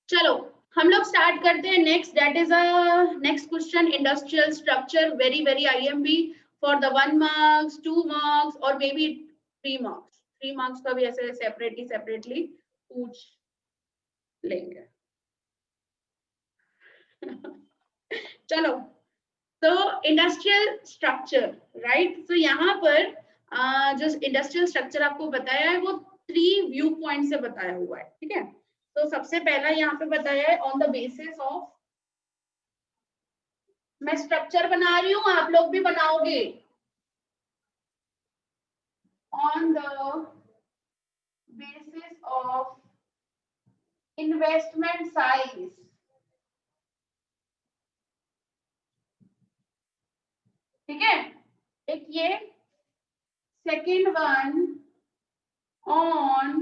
चलो हम लोग स्टार्ट करते हैं next, that is a next question, industrial structure, very very IMP for the 1 marks 2 marks और मे बी 3 मार्क्स। 3 मार्क्स का भी ऐसे सेपरेटली पूछ लेंगे। चलो, तो इंडस्ट्रियल स्ट्रक्चर, राइट। तो यहाँ पर जो इंडस्ट्रियल स्ट्रक्चर आपको बताया है वो 3 व्यू पॉइंट से बताया हुआ है, ठीक है। तो सबसे पहला यहाँ पे बताया है ऑन द बेसिस ऑफ, मैं स्ट्रक्चर बना रही हूँ, आप लोग भी बनाओगे, on the basis of investment size, ठीक है। एक ये second one, on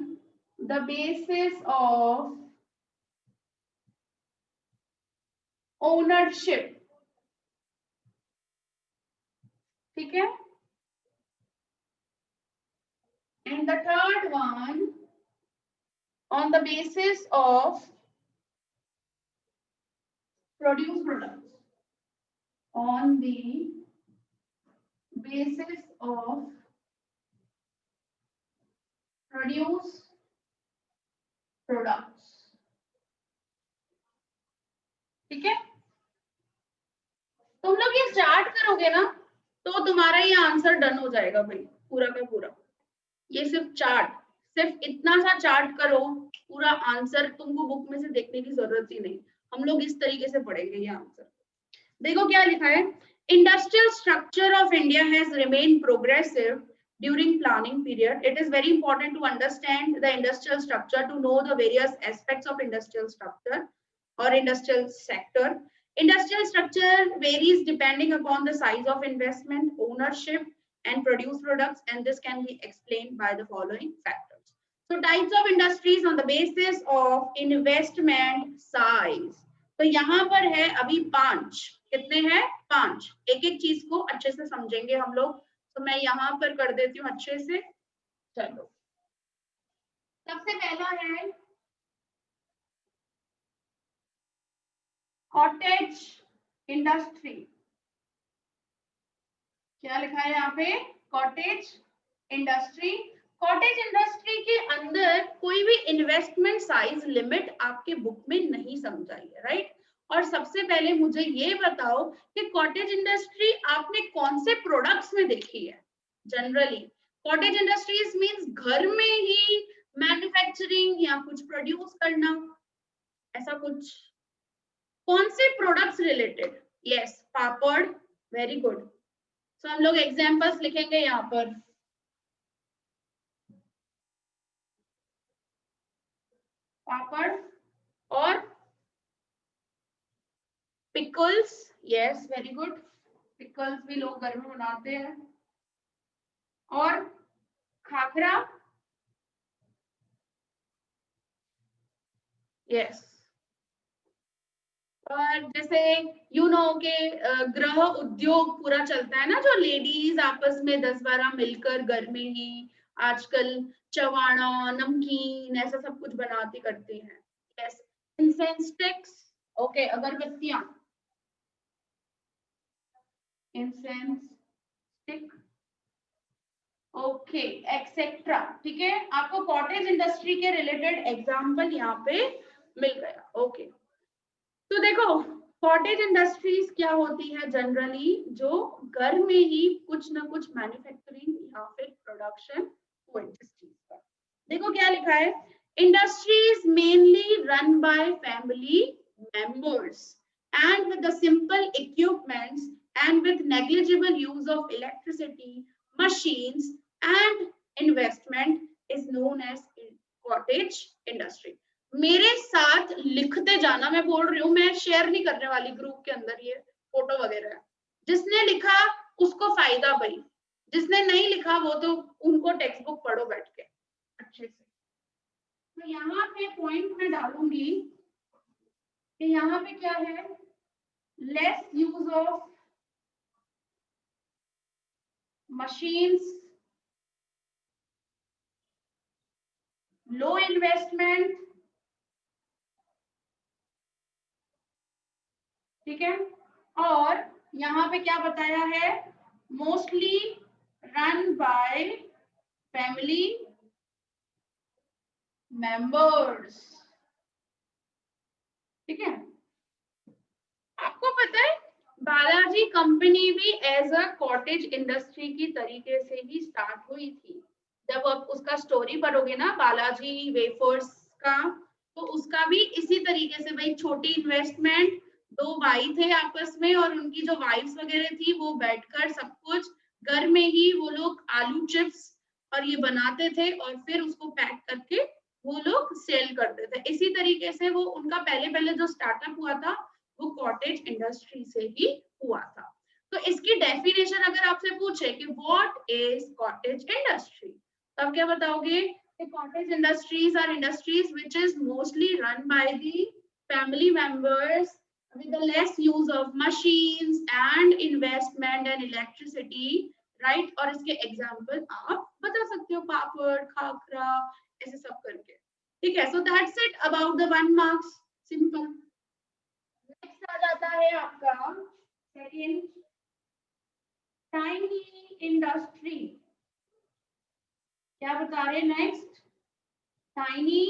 the basis of ownership, ठीक है। And the third one on the basis of produce products, on the basis of produce products, ठीक है। तुम लोग ये चार्ट करोगे ना तो तुम्हारा ये आंसर डन हो जाएगा भाई, पूरा का पूरा। ये सिर्फ चार्ट, सिर्फ इतना सा चार्ट करो, पूरा आंसर तुमको बुक में से देखने की जरूरत ही नहीं। हम लोग इस तरीके से पढ़ेंगे ये आंसर। देखो क्या लिखा है, industrial structure of India has remain progressive during planning period. It is very important to understand the industrial structure, to know the various aspects of industrial structure or industrial sector. Industrial structure varies depending upon the size of investment, ownership, and produce products, and this can be explained by the following factors. So, types of industries on the basis of investment size. तो यहाँ पर है अभी 5, कितने हैं 5, एक एक चीज को अच्छे से समझेंगे हम लोग। तो मैं यहाँ पर कर देती हूँ अच्छे से। चलो, सबसे पहला है कॉटेज इंडस्ट्री। क्या लिखा है यहाँ पे, कॉटेज इंडस्ट्री। कॉटेज इंडस्ट्री के अंदर कोई भी इन्वेस्टमेंट साइज लिमिट आपके बुक में नहीं समझाई है, राइट। और सबसे पहले मुझे ये बताओ कि कॉटेज इंडस्ट्री आपने कौन से प्रोडक्ट्स में देखी है। जनरली कॉटेज इंडस्ट्रीज मींस घर में ही मैन्युफैक्चरिंग या कुछ प्रोड्यूस करना, ऐसा कुछ। कौन से प्रोडक्ट्स रिलेटेड, यस पापड़, वेरी गुड। तो हम लोग एग्जांपल्स लिखेंगे यहाँ पर, पापड़ और pickles, yes very good, pickles भी लोग घर में बनाते हैं। और खाखरा, यस। और जैसे यू नो के गृह उद्योग पूरा चलता है ना, जो लेडीज आपस में 10-12 मिलकर घर में ही आजकल चवाणा, नमकीन, ऐसा सब कुछ बनाती करती हैं। यस, इंसेंस स्टिक्स, ओके, अगरबत्तियां, इंसेंस स्टिक, ओके, एक्सेट्रा, ठीक है। आपको कॉटेज इंडस्ट्री के रिलेटेड एग्जाम्पल यहाँ पे मिल गया, ओके। तो देखो कॉटेज इंडस्ट्रीज क्या होती है, जनरली जो घर में ही कुछ ना कुछ मैन्युफैक्चरिंग या फिर प्रोडक्शन हो इंडस्ट्रीज का। देखो क्या लिखा है, industries mainly run by family members and with the simple equipments and with negligible use of electricity, machines and investment is known as cottage industry. मेरे साथ लिखते जाना, मैं बोल रही हूँ, मैं शेयर नहीं करने वाली ग्रुप के अंदर ये फोटो वगैरह। जिसने लिखा उसको फायदा भाई, जिसने नहीं लिखा वो तो उनको टेक्स्ट बुक पढ़ो बैठ के अच्छे से। तो यहाँ पे पॉइंट में डालूंगी कि यहाँ पे क्या है, less use of machines, low investment ठीक है। और यहाँ पे क्या बताया है, mostly run bye family members. ठीक है, आपको पता है बालाजी कंपनी भी एज अ कॉटेज इंडस्ट्री की तरीके से ही स्टार्ट हुई थी। जब आप उसका स्टोरी पढ़ोगे ना बालाजी वेफर्स का, तो उसका भी इसी तरीके से, भाई छोटी इन्वेस्टमेंट, दो भाई थे आपस में और उनकी जो वाइफ्स वगैरह थी वो बैठकर सब कुछ घर में ही वो लोग आलू चिप्स और ये बनाते थे और फिर उसको पैक करके वो लोग सेल करते थे। इसी तरीके से वो उनका पहले पहले जो स्टार्टअप हुआ था वो कॉटेज इंडस्ट्री से ही हुआ था। तो इसकी डेफिनेशन अगर आपसे पूछे कि व्हाट इज कॉटेज इंडस्ट्री, तो आप क्या बताओगे कि cottage industries are industries which is mostly run by the family members with the less use of machines and investment and electricity, right? और इसके एग्जांपल आप बता सकते हो, पापड़, खाखरा, ऐसे सब करके। ठीक है, so that's it about the 1 marks, simple। Next आ जाता है आपका सेकंड, टाइनी इंडस्ट्री। क्या बता रहे हैं नेक्स्ट, टाइनी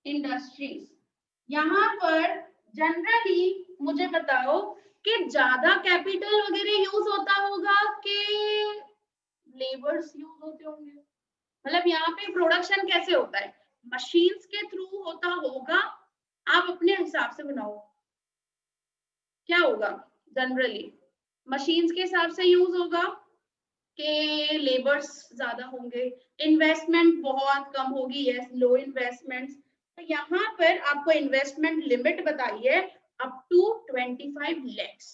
इंडस्ट्रीज। यहाँ पर जनरली मुझे बताओ कि ज्यादा कैपिटल वगैरह यूज होता होगा कि लेबर्स यूज होते होंगे? मतलब यहाँ पे प्रोडक्शन कैसे होता है, मशीन्स के थ्रू होता होगा? आप अपने हिसाब से बनाओ क्या होगा, जनरली मशीन्स के हिसाब से यूज होगा कि लेबर्स ज्यादा होंगे, इन्वेस्टमेंट बहुत कम होगी, यस लो इन्वेस्टमेंट। तो यहाँ पर आपको इन्वेस्टमेंट लिमिट बताई है अप टू 25 lakhs।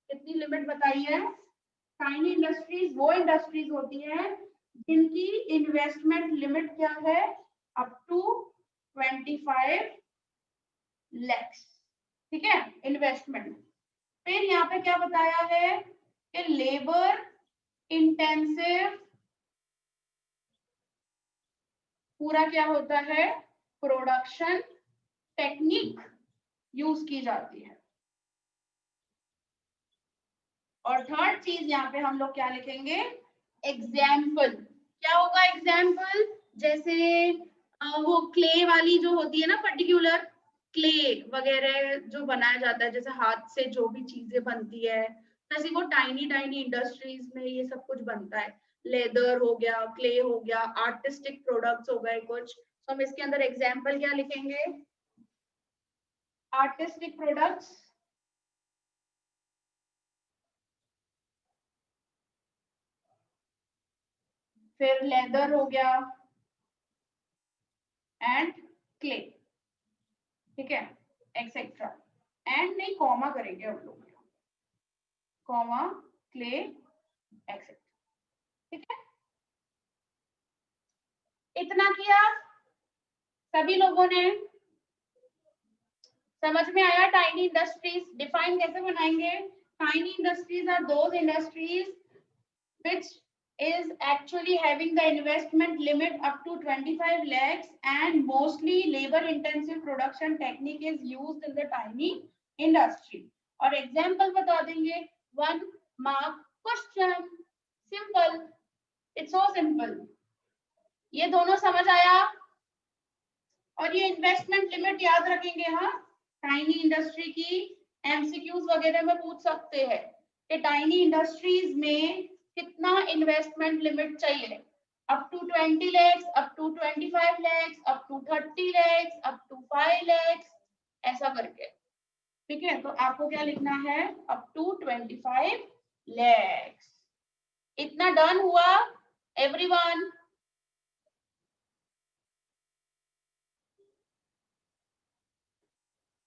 कितनी लिमिट बताई है? टाइनी इंडस्ट्रीज वो इंडस्ट्रीज होती है जिनकी इन्वेस्टमेंट लिमिट क्या है, अप टू 25 lakhs। ठीक है, इन्वेस्टमेंट। फिर यहाँ पे क्या बताया है कि लेबर इंटेंसिव पूरा क्या होता है, प्रोडक्शन टेक्निक यूज की जाती है। और थर्ड चीज यहाँ पे हम लोग क्या लिखेंगे, एग्जाम्पल। क्या होगा एग्जाम्पल, जैसे वो क्ले वाली जो होती है ना, पर्टिकुलर क्ले वगैरह जो बनाया जाता है, जैसे हाथ से जो भी चीजें बनती है, जैसे वो टाइनी टाइनी इंडस्ट्रीज में ये सब कुछ बनता है। लेदर हो गया, क्ले हो गया, आर्टिस्टिक प्रोडक्ट्स हो गए कुछ, तो हम इसके अंदर एग्जाम्पल क्या लिखेंगे, आर्टिस्टिक प्रोडक्ट्स। फिर लेदर हो गया एंड क्ले। ठीक है, एक्सेट्रा। एंड नहीं, कॉमा करेंगे हम लोग, कॉमा क्ले एक्सेट्रा। ठीक है, इतना किया सभी लोगों ने, समझ में आया? टाइनी इंडस्ट्रीज डिफाइन कैसे बनाएंगे, tiny industries are those industries which is actually having the investment limit up to 25 lakhs and mostly labor intensive production technique is used in the tiny industry। और एग्जाम्पल बता देंगे, 1 mark question, simple, it's so simple। ये दोनों समझ आया? और ये investment limit याद रखेंगे, हाँ, टाइनी इंडस्ट्री की एमसीक्यूज वगैरह में पूछ सकते हैं कि टाइनी इंडस्ट्रीज में कितना इन्वेस्टमेंट लिमिट चाहिए, up to 20 lakhs, up to 25 lakhs, up to 30 lakhs, up to 5 lakhs, ऐसा करके। ठीक है, तो आपको क्या लिखना है, अप टू 25 lakhs। इतना डन हुआ एवरीवन?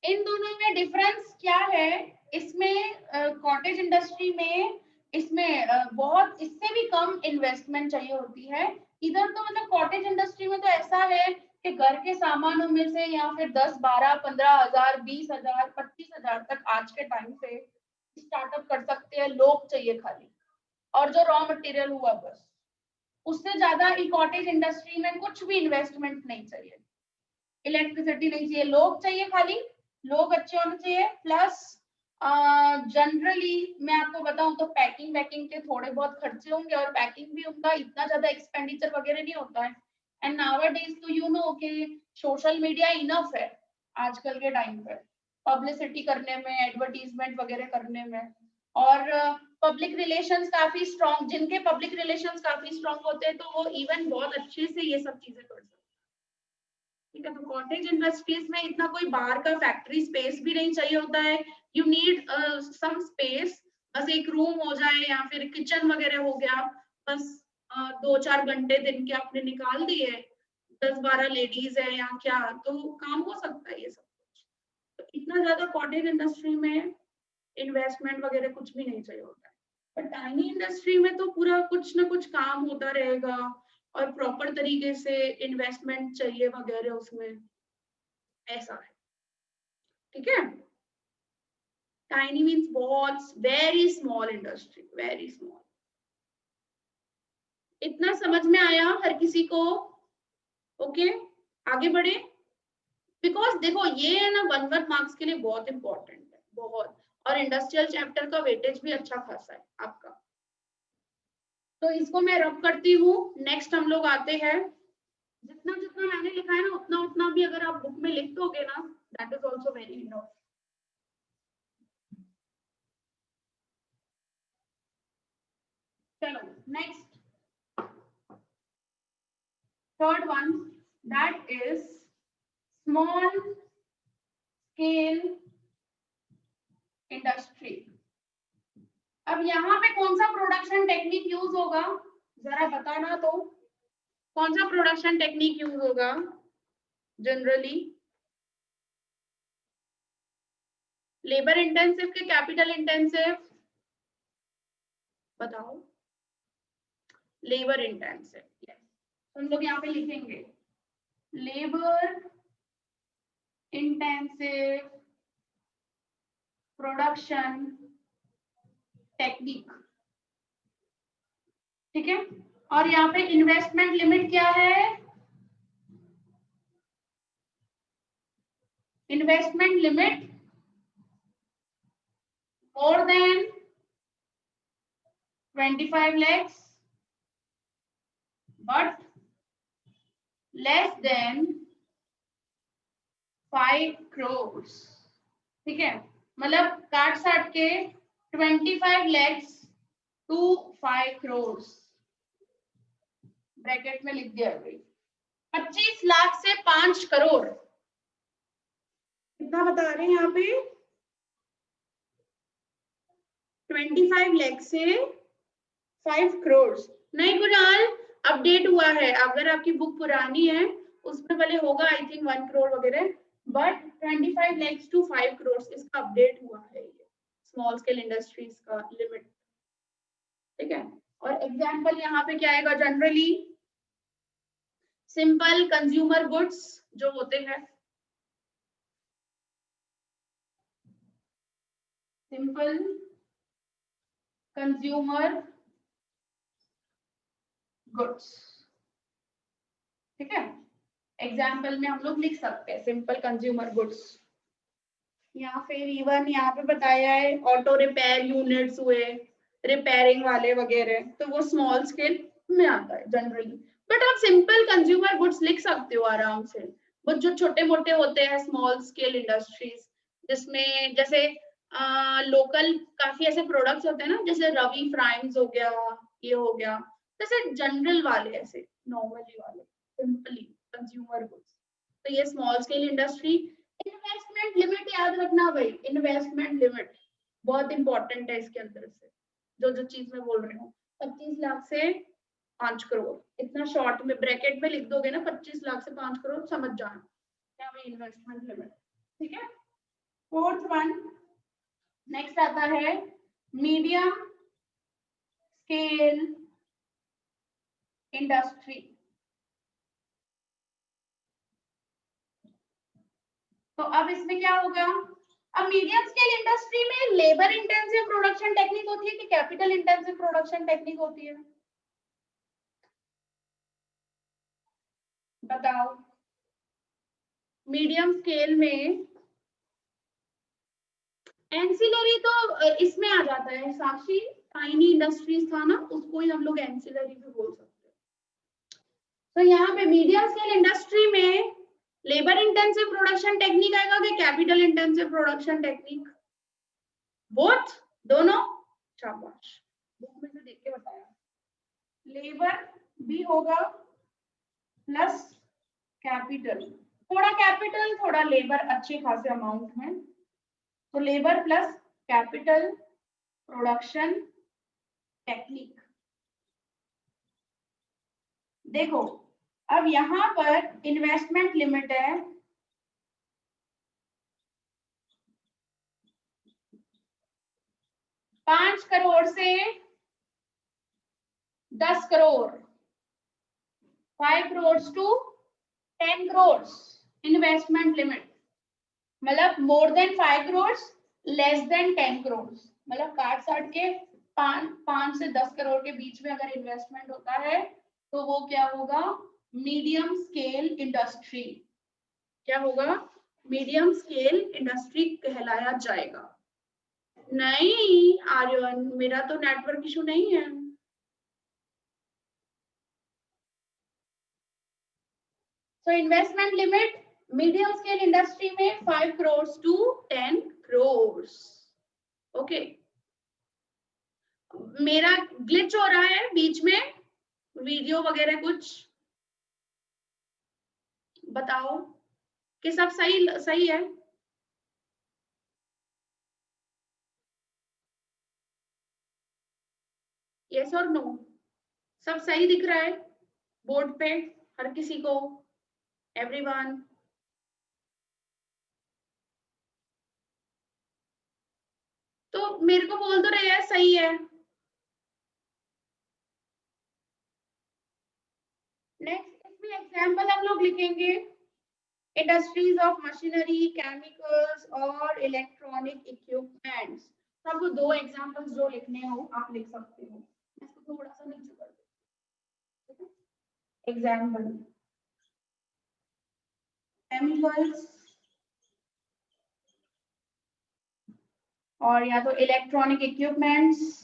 इन दोनों में डिफरेंस क्या है, इसमें कॉटेज इंडस्ट्री में इसमें बहुत इससे भी कम इन्वेस्टमेंट चाहिए होती है। इधर तो मतलब कॉटेज इंडस्ट्री में तो ऐसा है कि घर के सामानों में से या फिर 10, 12, 15,000, 20,000, 25,000 तक आज के टाइम पे स्टार्टअप कर सकते हैं, लोग चाहिए खाली, और जो रॉ मटेरियल हुआ बस। उससे ज्यादा कॉटेज इंडस्ट्री में कुछ भी इन्वेस्टमेंट नहीं चाहिए, इलेक्ट्रिसिटी नहीं चाहिए, लोग चाहिए खाली, लोग अच्छे होने चाहिए, प्लस जनरली मैं आपको बताऊं तो पैकिंग वैकिंग के थोड़े बहुत खर्चे होंगे और पैकिंग भी उनका इतना ज्यादा एक्सपेंडिचर वगैरह नहीं होता है। एंड नाउअडेज तो यू नो कि सोशल मीडिया इनफ है आजकल के टाइम पे पब्लिसिटी करने में, एडवर्टीजमेंट वगैरह करने में। और पब्लिक रिलेशंस काफी स्ट्रॉन्ग, जिनके पब्लिक रिलेशंस काफी स्ट्रॉन्ग होते हैं तो वो इवन बहुत अच्छे से ये सब चीजें कर सकते हैं। ठीक है, तो कॉटेज इंडस्ट्रीज में इतना कोई बाहर का फैक्ट्री स्पेस भी नहीं चाहिए होता है। यू नीड सम स्पेस, बस एक रूम हो जाए या फिर किचन वगैरह हो गया, बस 2-4 घंटे दिन के आपने निकाल दिए, 10-12 लेडीज है या क्या, तो काम हो सकता है ये सब कुछ। तो इतना ज्यादा कॉटेज इंडस्ट्री में इन्वेस्टमेंट वगैरह कुछ भी नहीं चाहिए होता है। पर टाइनी इंडस्ट्री में तो पूरा कुछ ना कुछ काम होता रहेगा और प्रॉपर तरीके से इन्वेस्टमेंट चाहिए वगैरह उसमें, ऐसा है। ठीक है, टाइनी मीन्स बहुत very small industry, very small. इतना समझ में आया हर किसी को? ओके, आगे बढ़े। बिकॉज देखो ये है ना 1 मार्क्स के लिए बहुत इंपॉर्टेंट है, बहुत। और इंडस्ट्रियल चैप्टर का वेटेज भी अच्छा खासा है आपका। तो इसको मैं रब करती हूँ। नेक्स्ट हम लोग आते हैं, जितना जितना मैंने लिखा है ना उतना उतना भी अगर आप बुक में लिख दोगे ना, that is also very enough. चलो next, third one, that is small scale industry. अब यहाँ पे कौन सा प्रोडक्शन टेक्निक यूज होगा, जरा बताना तो। कौन सा प्रोडक्शन टेक्निक यूज होगा जनरली? लेबर इंटेंसिव के कैपिटल इंटेंसिव? बताओ। Labour intensive, yes. हम लोग यहाँ पे लिखेंगे लेबर इंटेंसिव प्रोडक्शन टेक्निक। ठीक है, और यहाँ पे इन्वेस्टमेंट लिमिट क्या है? Investment limit more than 25 lakhs but less than 5 crores। ठीक है, मतलब काट साट के 25 lakhs to 5 crores ब्रैकेट में लिख दिया भाई। 25 लाख से 5 करोड़, कितना बता रहे हैं यहाँ पे? 25 लाख से 5 करोड़। नहीं कुणाल, अपडेट हुआ है, अगर आपकी बुक पुरानी है उसमें भले होगा आई थिंक 1 करोड़ वगैरह, बट 25 lakhs to 5 करोड़ इसका अपडेट हुआ है ये स्मॉल स्केल इंडस्ट्रीज का लिमिट। ठीक है, और एग्जांपल यहाँ पे क्या आएगा? जनरली सिंपल कंज्यूमर गुड्स जो होते हैं, सिंपल कंज्यूमर गुड्स। ठीक है, एग्जाम्पल में हम लोग लिख सकते हैं सिंपल कंज्यूमर गुड्स, या फिर इवन यहाँ पे बताया है ऑटो रिपेयर यूनिट्स हुए, रिपेयरिंग वाले वगैरह, तो वो स्मॉल स्केल में आता है जनरली। बट आप सिंपल कंज्यूमर गुड्स लिख सकते हो आराम से। वो जो छोटे मोटे होते हैं स्मॉल स्केल इंडस्ट्रीज, जिसमें जैसे लोकल काफी ऐसे प्रोडक्ट्स होते हैं ना, जैसे रवि फ्राइम्स हो गया, ये हो गया, जैसे जनरल वाले ऐसे नॉर्मली वाले सिंपली कंज्यूमर गुड्स, तो ये small scale industry. Investment limit याद रखना भाई, इन्वेस्टमेंट लिमिट बहुत इंपॉर्टेंट है इसके अंदर से, जो जो चीज मैं बोल रही हूँ। 25 लाख से 5 करोड़, इतना शॉर्ट में ब्रैकेट में लिख दोगे ना, 25 लाख से 5 करोड़, समझ जाना क्या भाई इन्वेस्टमेंट लिमिट। ठीक है, फोर्थ वन नेक्स्ट आता है मीडियम स्केल इंडस्ट्री। तो अब इसमें क्या होगा? अब मीडियम स्केल इंडस्ट्री में लेबर इंटेंसिव प्रोडक्शन टेक्निक होती है कि कैपिटल इंटेंसिव प्रोडक्शन टेक्निक होती है? बताओ। मीडियम स्केल में एंसिलरी तो इसमें आ जाता है साक्षी, टाइनी इंडस्ट्रीज था ना, उसको ही हम लोग एंसिलरी भी बोल सकते हैं। तो यहाँ पे मीडियम स्केल इंडस्ट्री में लेबर इंटेंसिव प्रोडक्शन टेक्निक आएगा कि capital intensive production technique? Both, दोनों। शाबाश, बुक में से देख के बताया। लेबर भी होगा प्लस कैपिटल, थोड़ा कैपिटल थोड़ा लेबर, अच्छे खासे अमाउंट में, तो labour plus capital production technique. देखो अब यहां पर इन्वेस्टमेंट लिमिट है 5 करोड़ से 10 crore, 5 crore to 10 crore investment limit, मतलब more than 5 crore less than 10 crore, मतलब काट साट के 5 से 10 करोड़ के बीच में अगर इन्वेस्टमेंट होता है तो वो क्या होगा? Medium scale industry. क्या होगा? मीडियम स्केल इंडस्ट्री कहलाया जाएगा। नहीं आर्यन, मेरा तो नेटवर्क इशू नहीं है। तो investment limit medium scale industry में 5 करोड़ टू 10 करोड़। ओके, मेरा ग्लिच हो रहा है बीच में, वीडियो वगैरह कुछ बताओ कि सब सही सही है? यस और नो? सब सही दिख रहा है बोर्ड पे हर किसी को? एवरीवन? तो मेरे को बोल तो रहे हैं सही है। नेक्स्ट इसमें एग्जांपल हम लोग लिखेंगे इंडस्ट्रीज ऑफ मशीनरी, केमिकल्स और इलेक्ट्रॉनिक इक्विपमेंट्स। सब दो एग्जांपल्स जो लिखने हो आप लिख सकते हो। इसको थोड़ा सा नीचे कर दो। एग्जांपल केमिकल्स और या तो इलेक्ट्रॉनिक इक्विपमेंट्स।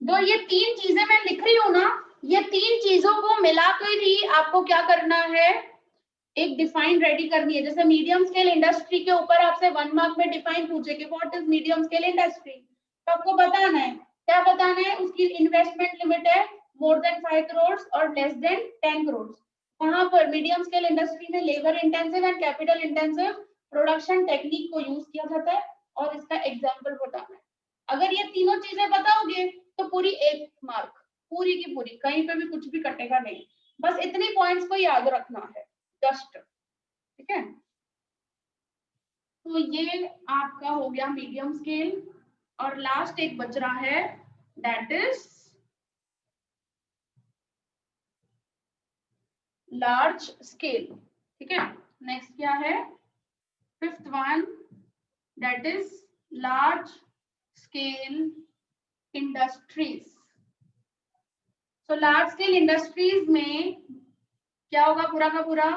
तो ये तीन चीजें मैं लिख रही हूं ना, ये तीन चीजों को मिलाकर ही आपको क्या करना है? एक डिफाइन रेडी करनी है। जैसे मीडियम स्केल इंडस्ट्री के ऊपर आपसे 1 मार्क में डिफाइन पूछे कि what is medium scale industry, तो आपको बताना है। क्या बताना है? उसकी इन्वेस्टमेंट लिमिट है मोर देन 5 करोड़ और लेस देन 10 करोड़। वहां पर मीडियम स्केल इंडस्ट्री में labour intensive and capital intensive production technique को यूज किया जाता है और इसका एग्जाम्पल बताना है। अगर ये तीनों चीजें बताओगे तो पूरी 1 मार्क, पूरी की पूरी, कहीं पे भी कुछ भी कटेगा नहीं। बस इतनी पॉइंट्स को याद रखना है जस्ट, ठीक है? तो ये आपका हो गया मीडियम स्केल, और लास्ट एक बच रहा है दैट इज लार्ज स्केल। ठीक है, नेक्स्ट क्या है? Fifth one that is large scale industries. तो लार्ज स्केल इंडस्ट्रीज में क्या होगा पूरा का पूरा?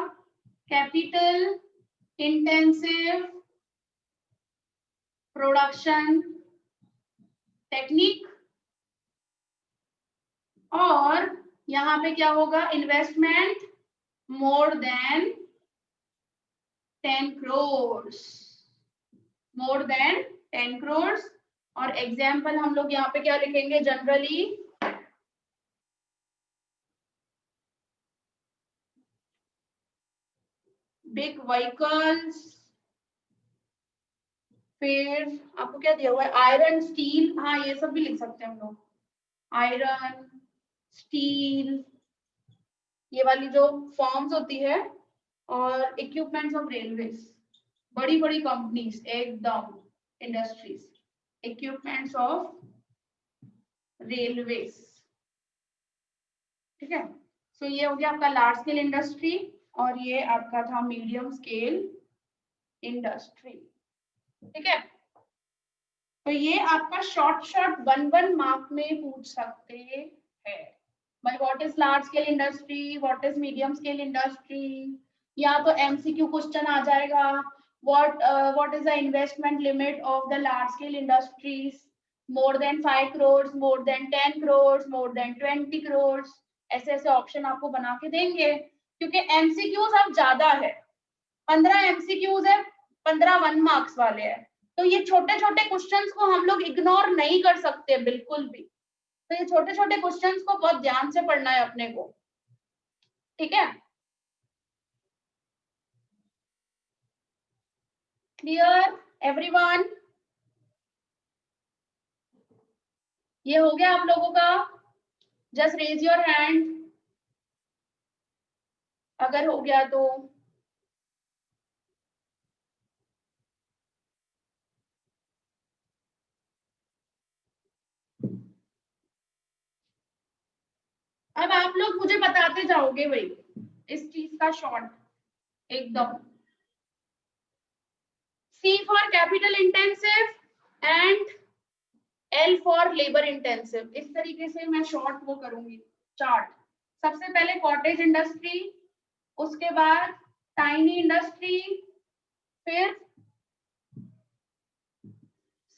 कैपिटल इंटेंसिव प्रोडक्शन टेक्निक, और यहाँ पे क्या होगा? Investment more than 10 crore, more than 10 crore. और एग्जाम्पल हम लोग यहाँ पे क्या लिखेंगे? जनरली बिग व्हीकल्स, फिर आपको क्या दिया हुआ है? आयरन, स्टील, हाँ ये सब भी लिख सकते हैं हम लोग। आयरन, स्टील, ये वाली जो फॉर्म्स होती है, और इक्विपमेंट्स ऑफ रेलवेज, बड़ी बड़ी कंपनीज एकदम, इंडस्ट्रीज, इक्विपमेंट्स ऑफ रेलवेज। ठीक है, सो ये हो गया आपका लार्ज स्केल इंडस्ट्री, और ये आपका था मीडियम स्केल इंडस्ट्री। ठीक है, तो ये आपका शॉर्ट 1 1 मार्क में पूछ सकते हैं। भाई what is large scale industry, what is medium scale industry, या तो एमसीक्यू क्वेश्चन आ जाएगा, what is the investment limit of the large scale industries, more than 5 crores, more than 10 crores, more than 20 crores, ऐसे ऐसे option आपको बना के देंगे, क्योंकि एमसीक्यूज अब ज्यादा है, 15 एमसीक्यूज है, 15 1 मार्क्स वाले हैं, तो ये छोटे छोटे क्वेश्चंस को हम लोग इग्नोर नहीं कर सकते बिल्कुल भी, तो ये छोटे छोटे क्वेश्चंस को बहुत ध्यान से पढ़ना है अपने को, ठीक है। क्लियर एवरीवन, ये हो गया आप लोगों का, जस्ट रेज योर हैंड अगर हो गया तो। अब आप लोग मुझे बताते जाओगे भाई इस चीज का शॉर्ट एकदम। C for capital intensive and L for labour intensive, इस तरीके से मैं शॉर्ट वो करूंगी चार्ट। सबसे पहले कॉटेज इंडस्ट्री, उसके बाद टाइनी इंडस्ट्री, फिर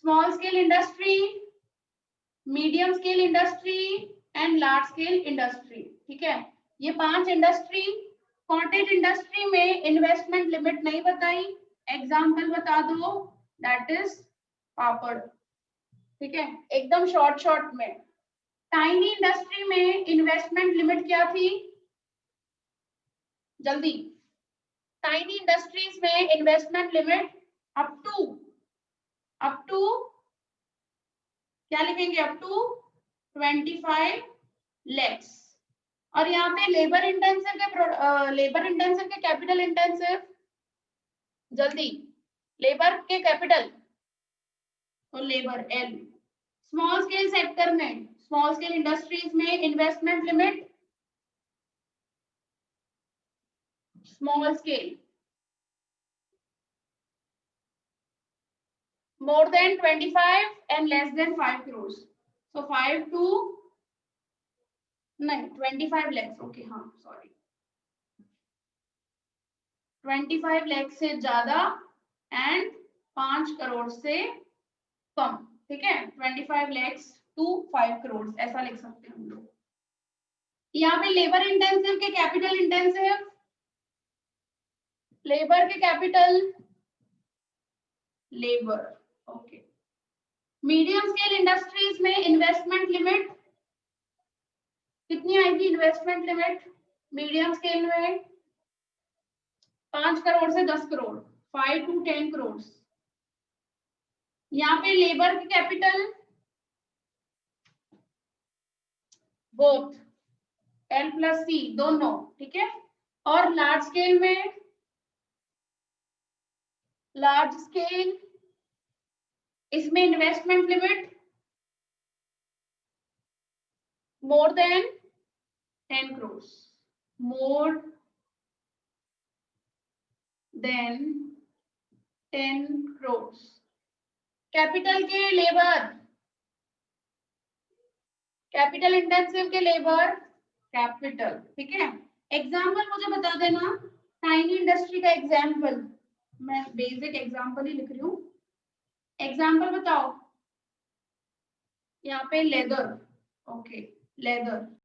small scale industry, medium scale industry and large scale industry, ठीक है। ये 5 इंडस्ट्री। कॉटेज इंडस्ट्री में इन्वेस्टमेंट लिमिट नहीं बताई, एग्जाम्पल बता दो, दैट इज पापड़, ठीक है, एकदम शॉर्ट शॉर्ट में। टाइनी इंडस्ट्री में इन्वेस्टमेंट लिमिट क्या थी, जल्दी। टाइनी इंडस्ट्रीज में इन्वेस्टमेंट लिमिट अप टू क्या लिखेंगे, अप टू 25 lakhs। और यहाँ पे लेबर इंटेंसिव के कैपिटल इंटेंसिव, जल्दी, लेबर के कैपिटल तो labour L. Small scale sector में, स्मॉल स्केल इंडस्ट्रीज में investment limit small scale more than 25 and less than 5 crores, so 5 to नहीं 25 lakhs, ओके हाँ सॉरी, 25 लाख से ज्यादा एंड 5 करोड़ से कम, ठीक है। 25 lakhs to 5 crores ऐसा लिख सकते हैं हम लोग। यहाँ पे लेबर इंटेंसिव के कैपिटल इंटेंसिव, लेबर के capital labour, okay. Medium scale industries में इन्वेस्टमेंट लिमिट कितनी आएगी, इन्वेस्टमेंट लिमिट मीडियम स्केल में 5 करोड़ से 10 करोड़, 5 to 10 करोड़। यहाँ पे लेबर की capital both L plus C दोनों, ठीक है। और लार्ज स्केल में, लार्ज स्केल इसमें investment limit more than 10 crore, more than 10 crore. Capital के लेबर, कैपिटल इंटेंसिव के लेबर कैपिटल, ठीक है। एग्जाम्पल मुझे बता देना, टाइनी इंडस्ट्री का एग्जाम्पल, मैं बेसिक एग्जाम्पल ही लिख रही हूँ, एग्जाम्पल बताओ। यहाँ पे लेदर, ओके लेदर,